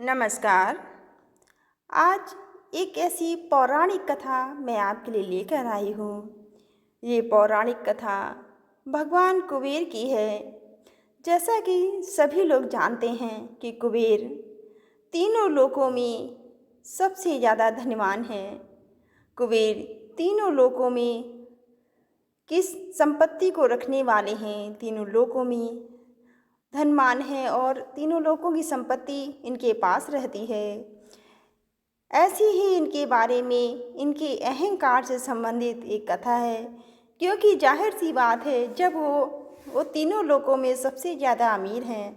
नमस्कार। आज एक ऐसी पौराणिक कथा मैं आपके लिए लेकर आई हूँ। ये पौराणिक कथा भगवान कुबेर की है। जैसा कि सभी लोग जानते हैं कि कुबेर तीनों लोकों में सबसे ज़्यादा धनवान है। कुबेर तीनों लोकों में किस संपत्ति को रखने वाले हैं, तीनों लोकों में धनवान है और तीनों लोकों की संपत्ति इनके पास रहती है। ऐसी ही इनके बारे में इनके अहंकार से संबंधित एक कथा है, क्योंकि जाहिर सी बात है जब वो तीनों लोकों में सबसे ज़्यादा अमीर हैं,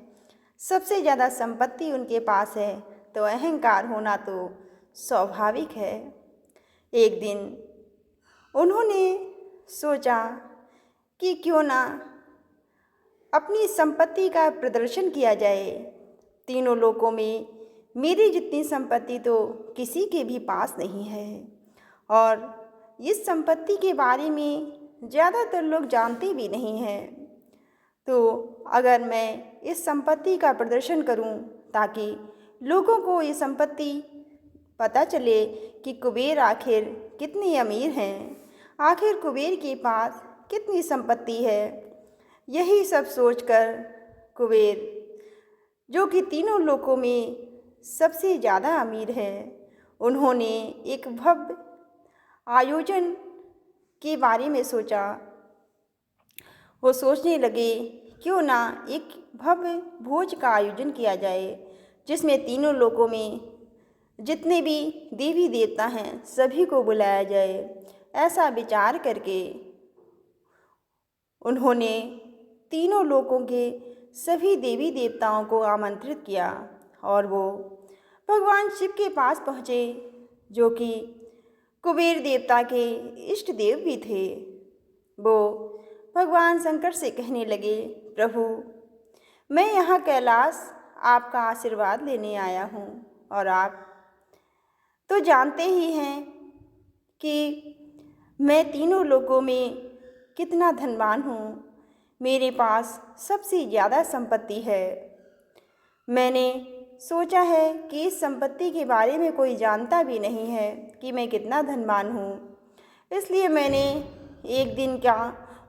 सबसे ज़्यादा संपत्ति उनके पास है, तो अहंकार होना तो स्वाभाविक है। एक दिन उन्होंने सोचा कि क्यों ना अपनी संपत्ति का प्रदर्शन किया जाए। तीनों लोकों में मेरी जितनी संपत्ति तो किसी के भी पास नहीं है, और इस संपत्ति के बारे में ज़्यादातर लोग जानते भी नहीं हैं। तो अगर मैं इस संपत्ति का प्रदर्शन करूं ताकि लोगों को ये संपत्ति पता चले कि कुबेर आखिर कितने अमीर हैं, आखिर कुबेर के पास कितनी संपत्ति है, यही सब सोचकर कुबेर, जो कि तीनों लोकों में सबसे ज़्यादा अमीर है, उन्होंने एक भव्य आयोजन के बारे में सोचा। वो सोचने लगे क्यों ना एक भव्य भोज का आयोजन किया जाए, जिसमें तीनों लोकों में जितने भी देवी देवता हैं सभी को बुलाया जाए। ऐसा विचार करके उन्होंने तीनों लोकों के सभी देवी देवताओं को आमंत्रित किया और वो भगवान शिव के पास पहुँचे, जो कि कुबेर देवता के इष्ट देव भी थे। वो भगवान शंकर से कहने लगे, प्रभु, मैं यहाँ कैलाश आपका आशीर्वाद लेने आया हूँ, और आप तो जानते ही हैं कि मैं तीनों लोकों में कितना धनवान हूँ। मेरे पास सबसे ज़्यादा संपत्ति है। मैंने सोचा है कि इस संपत्ति के बारे में कोई जानता भी नहीं है कि मैं कितना धनवान हूँ, इसलिए मैंने एक दिन का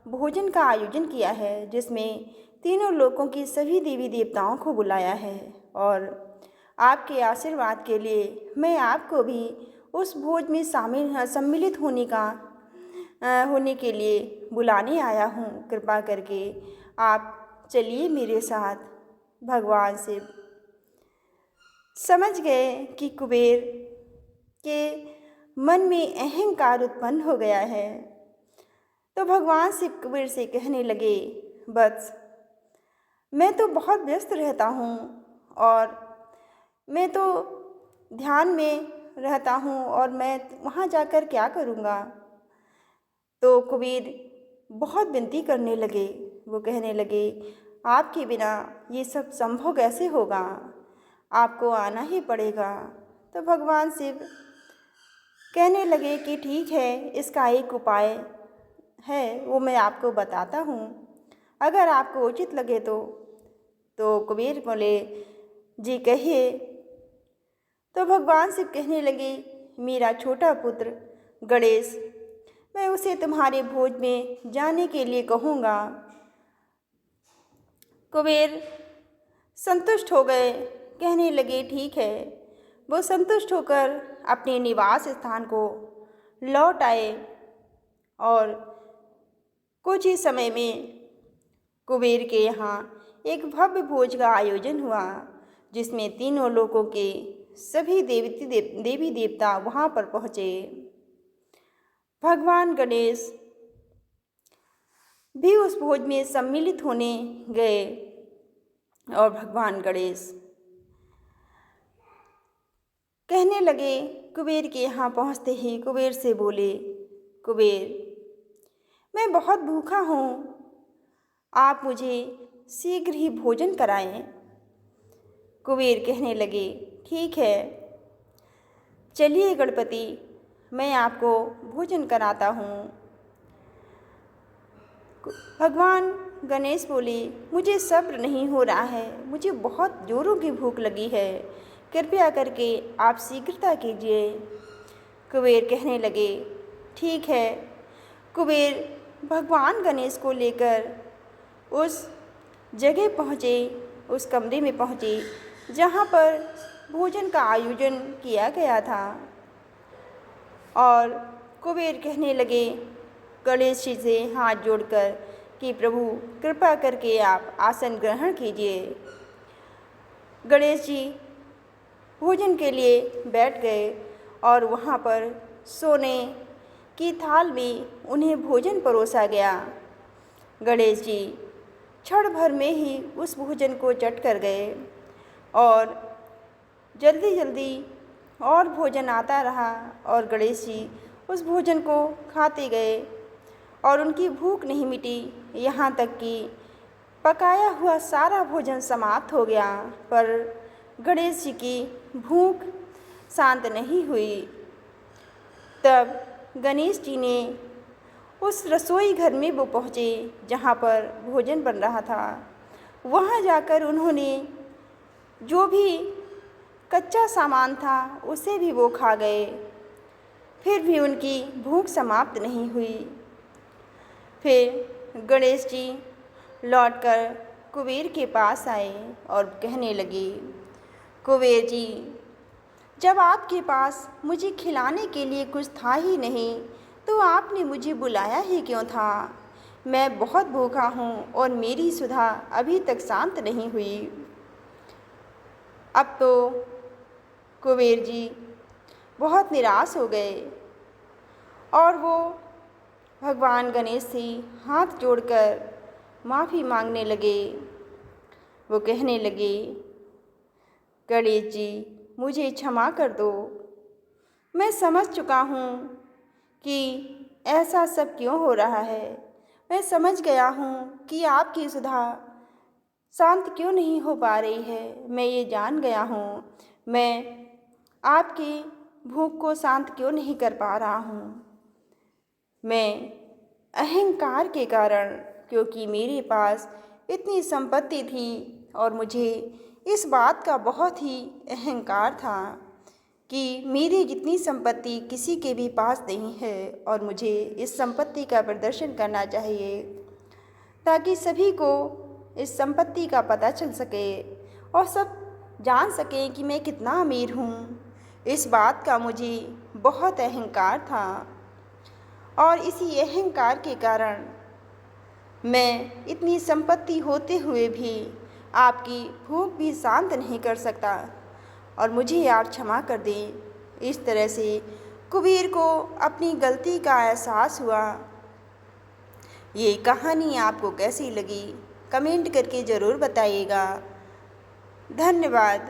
भोजन का आयोजन किया है, जिसमें तीनों लोकों की सभी देवी देवताओं को बुलाया है, और आपके आशीर्वाद के लिए मैं आपको भी उस भोज में सम्मिलित होने के लिए बुलाने आया हूँ। कृपा करके आप चलिए मेरे साथ। भगवान शिव समझ गए कि कुबेर के मन में अहंकार उत्पन्न हो गया है, तो भगवान शिव कुबेर से कहने लगे, वत्स, मैं तो बहुत व्यस्त रहता हूँ और मैं तो ध्यान में रहता हूँ, और मैं वहाँ जाकर क्या करूँगा। तो कुबेर बहुत विनती करने लगे। वो कहने लगे, आपके बिना ये सब संभव कैसे होगा, आपको आना ही पड़ेगा। तो भगवान शिव कहने लगे कि ठीक है, इसका एक उपाय है, वो मैं आपको बताता हूँ, अगर आपको उचित लगे तो कुबेर बोले, जी कहिए। तो भगवान शिव कहने लगे, मेरा छोटा पुत्र गणेश, मैं उसे तुम्हारे भोज में जाने के लिए कहूँगा। कुबेर संतुष्ट हो गए, कहने लगे ठीक है। वो संतुष्ट होकर अपने निवास स्थान को लौट आए, और कुछ ही समय में कुबेर के यहाँ एक भव्य भोज का आयोजन हुआ, जिसमें तीनों लोकों के सभी देवी देवता वहाँ पर पहुँचे। भगवान गणेश भी उस भोज में सम्मिलित होने गए, और भगवान गणेश कहने लगे, कुबेर के यहाँ पहुँचते ही कुबेर से बोले, कुबेर, मैं बहुत भूखा हूँ, आप मुझे शीघ्र ही भोजन कराएं। कुबेर कहने लगे, ठीक है, चलिए गणपति, मैं आपको भोजन कराता हूँ। भगवान गणेश बोले, मुझे सब्र नहीं हो रहा है, मुझे बहुत जोरों की भूख लगी है, कृपया करके आप शीघ्रता कीजिए। कुबेर कहने लगे, ठीक है। कुबेर भगवान गणेश को लेकर उस जगह पहुँचे, उस कमरे में पहुँचे जहाँ पर भोजन का आयोजन किया गया था। और कुबेर कहने लगे गणेश जी से हाथ जोड़कर कि प्रभु कृपा करके आप आसन ग्रहण कीजिए। गणेश जी भोजन के लिए बैठ गए और वहाँ पर सोने की थाल में उन्हें भोजन परोसा गया। गणेश जी क्षण भर में ही उस भोजन को चट कर गए और जल्दी जल्दी और भोजन आता रहा और गणेश जी उस भोजन को खाते गए और उनकी भूख नहीं मिटी, यहाँ तक कि पकाया हुआ सारा भोजन समाप्त हो गया, पर गणेश जी की भूख शांत नहीं हुई। तब गणेश जी ने उस रसोई घर में वो पहुँचे जहाँ पर भोजन बन रहा था। वहाँ जाकर उन्होंने जो भी कच्चा सामान था उसे भी वो खा गए, फिर भी उनकी भूख समाप्त नहीं हुई। फिर गणेश जी लौटकर कुबेर के पास आए और कहने लगे, कुबेर जी, जब आपके पास मुझे खिलाने के लिए कुछ था ही नहीं तो आपने मुझे बुलाया ही क्यों था? मैं बहुत भूखा हूँ और मेरी सुधा अभी तक शांत नहीं हुई। अब तो कुबेर जी बहुत निराश हो गए और वो भगवान गणेश से हाथ जोड़कर माफ़ी मांगने लगे। वो कहने लगे, गणेश जी मुझे क्षमा कर दो। मैं समझ चुका हूँ कि ऐसा सब क्यों हो रहा है। मैं समझ गया हूँ कि आपकी सुधा शांत क्यों नहीं हो पा रही है। मैं ये जान गया हूँ मैं आपकी भूख को शांत क्यों नहीं कर पा रहा हूँ। मैं अहंकार के कारण, क्योंकि मेरे पास इतनी संपत्ति थी और मुझे इस बात का बहुत ही अहंकार था कि मेरी जितनी संपत्ति किसी के भी पास नहीं है और मुझे इस संपत्ति का प्रदर्शन करना चाहिए ताकि सभी को इस संपत्ति का पता चल सके और सब जान सकें कि मैं कितना अमीर हूँ। इस बात का मुझे बहुत अहंकार था और इसी अहंकार के कारण मैं इतनी संपत्ति होते हुए भी आपकी भूख भी शांत नहीं कर सकता और मुझे आप क्षमा कर दें। इस तरह से कुबेर को अपनी गलती का एहसास हुआ। ये कहानी आपको कैसी लगी कमेंट करके ज़रूर बताइएगा। धन्यवाद।